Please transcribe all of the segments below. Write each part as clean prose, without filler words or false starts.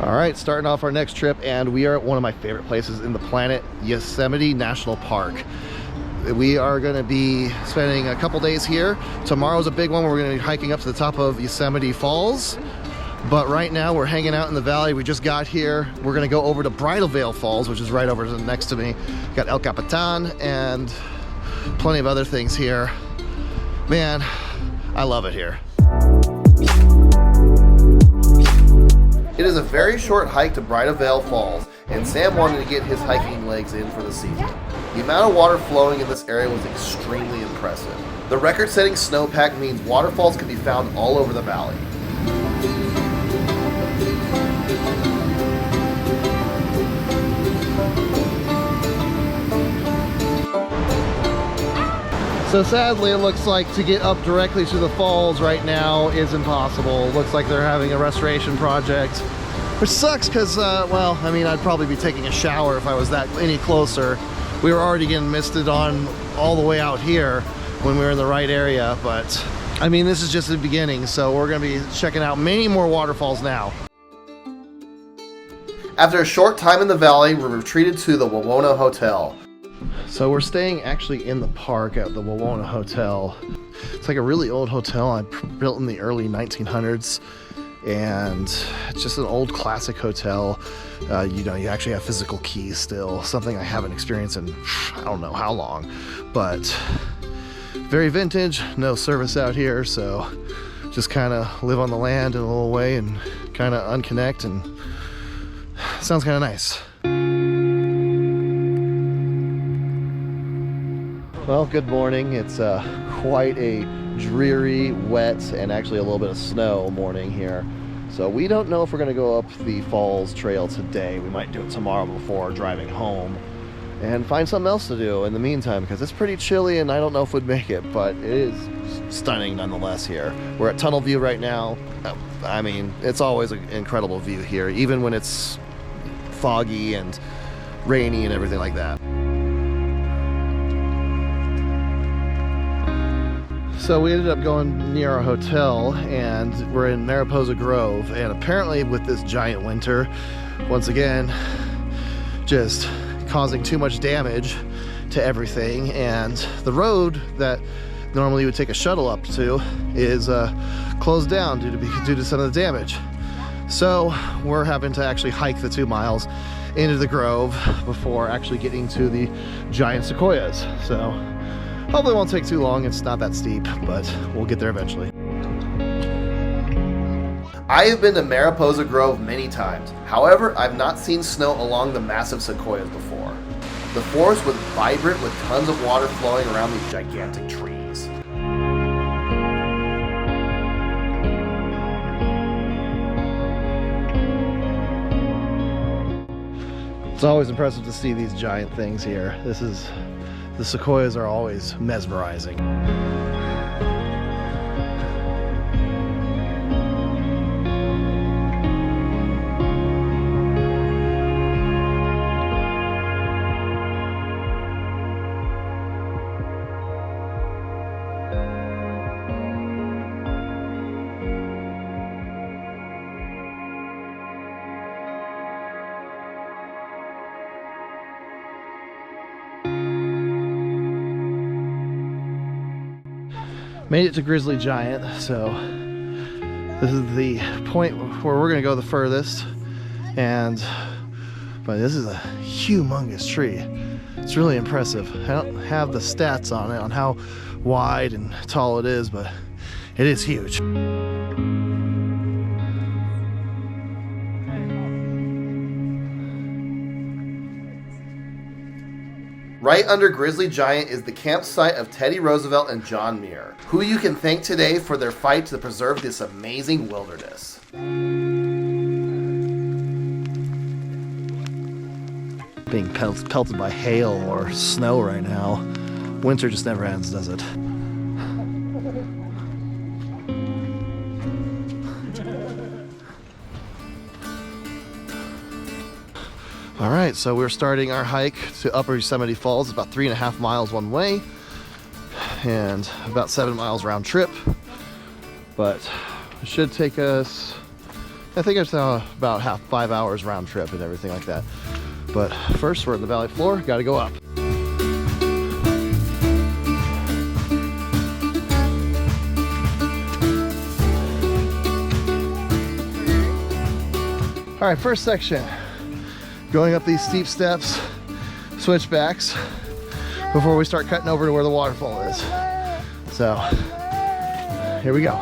All right, starting off our next trip, and we are at one of my favorite places in the planet, Yosemite National Park. We are going to be spending a couple days here. Tomorrow's a big one where we're going to be hiking up to the top of Yosemite Falls. But right now we're hanging out in the valley. We just got here. We're going to go over to Bridal Veil Falls, which is right over next to me. Got El Capitan and plenty of other things here. Man, I love it here. It is a very short hike to Bridal Veil Falls, and Sam wanted to get his hiking legs in for the season. The amount of water flowing in this area was extremely impressive. The record-setting snowpack means waterfalls can be found all over the valley. So sadly, it looks like to get up directly to the falls right now is impossible. It looks like they're having a restoration project, which sucks because, well, I mean, I'd probably be taking a shower if I was that any closer. We were already getting misted on all the way out here when we were in the right area, but I mean, this is just the beginning, so we're gonna be checking out many more waterfalls now. After a short time in the valley, we retreated to the Wawona Hotel. So we're staying actually in the park at the Wawona Hotel. It's like a really old hotel built in the early 1900s, and it's just an old classic hotel. You know, you actually have physical keys still, something I haven't experienced in I don't know how long, but very vintage, no service out here, so just kind of live on the land in a little way and kind of unconnect, and sounds kind of nice. Well, good morning. It's quite a dreary, wet, and actually a little bit of snow morning here. So we don't know if we're going to go up the falls trail today. We might do it tomorrow before driving home and find something else to do in the meantime, because it's pretty chilly and I don't know if we'd make it, but it is stunning nonetheless here. We're at Tunnel View right now. I mean, it's always an incredible view here, even when it's foggy and rainy and everything like that. So we ended up going near our hotel, and we're in Mariposa Grove, and apparently with this giant winter, once again, just causing too much damage to everything, and the road that normally you would take a shuttle up to is closed down due to some of the damage. So we're having to actually hike the 2 miles into the grove before actually getting to the giant sequoias. So hopefully it won't take too long. It's not that steep, but we'll get there eventually. I have been to Mariposa Grove many times. However, I've not seen snow along the massive sequoias before. The forest was vibrant with tons of water flowing around these gigantic trees. It's always impressive to see these giant things here. The sequoias are always mesmerizing. Made it to Grizzly Giant, so this is the point where we're gonna go the furthest, but this is a humongous tree. It's really impressive. I don't have the stats on it, on how wide and tall it is, but it is huge. Right under Grizzly Giant is the campsite of Teddy Roosevelt and John Muir, who you can thank today for their fight to preserve this amazing wilderness. Being pelted by hail or snow right now. Winter just never ends, does it? All right, so we're starting our hike to Upper Yosemite Falls. It's about 3.5 miles one way and about 7 miles round trip. But it should take us I think it's about 5 hours round trip and everything like that. But first, we're in the valley floor, gotta go up. All right, first section. Going up these steep steps, switchbacks, before we start cutting over to where the waterfall is. So, here we go.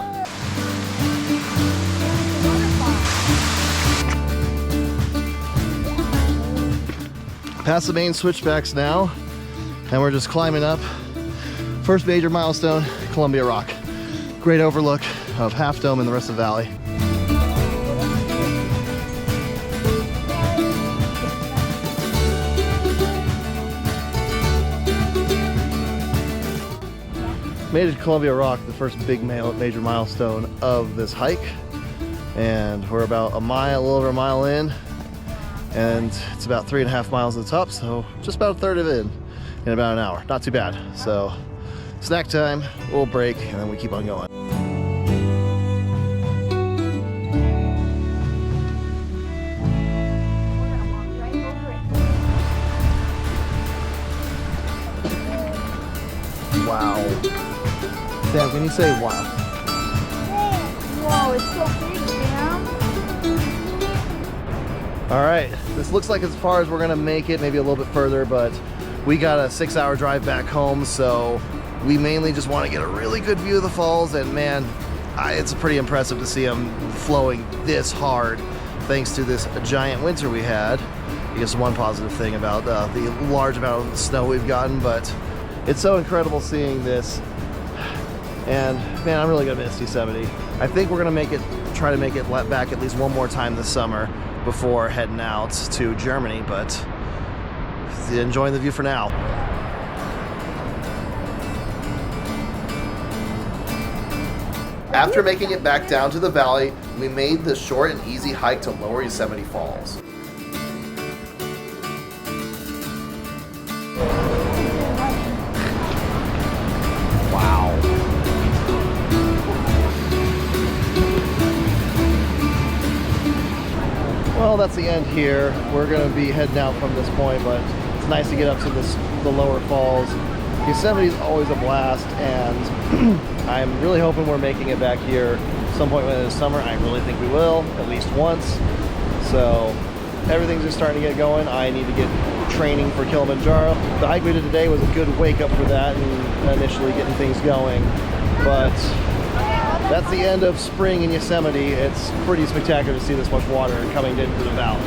Past the main switchbacks now, and we're just climbing up. First major milestone, Columbia Rock. Great overlook of Half Dome and the rest of the valley. Made it to Columbia Rock, the first big major milestone of this hike. And we're about a little over a mile in. And it's about 3.5 miles to the top, so just about a third of it in about an hour. Not too bad. So snack time, we'll break, and then we keep on going. Wow. Sam, can you say wow? Whoa, it's so big, Sam. All right, this looks like as far as we're gonna make it, maybe a little bit further, but we got a 6-hour drive back home, so we mainly just want to get a really good view of the falls, and man, it's pretty impressive to see them flowing this hard thanks to this giant winter we had. I guess one positive thing about the large amount of snow we've gotten, but it's so incredible seeing this. And man, I'm really gonna miss Yosemite. I think we're gonna try to make it back at least one more time this summer before heading out to Germany, but enjoying the view for now. After making it back down to the valley, we made the short and easy hike to Lower Yosemite Falls. Wow. Well, that's the end here. We're going to be heading out from this point, but it's nice to get up to the lower falls. Yosemite's always a blast, and I'm really hoping we're making it back here some point in the summer. I really think we will, at least once. So everything's just starting to get going. I need to get training for Kilimanjaro. The hike we did today was a good wake up for that and initially getting things going. But that's the end of spring in Yosemite. It's pretty spectacular to see this much water coming into the valley.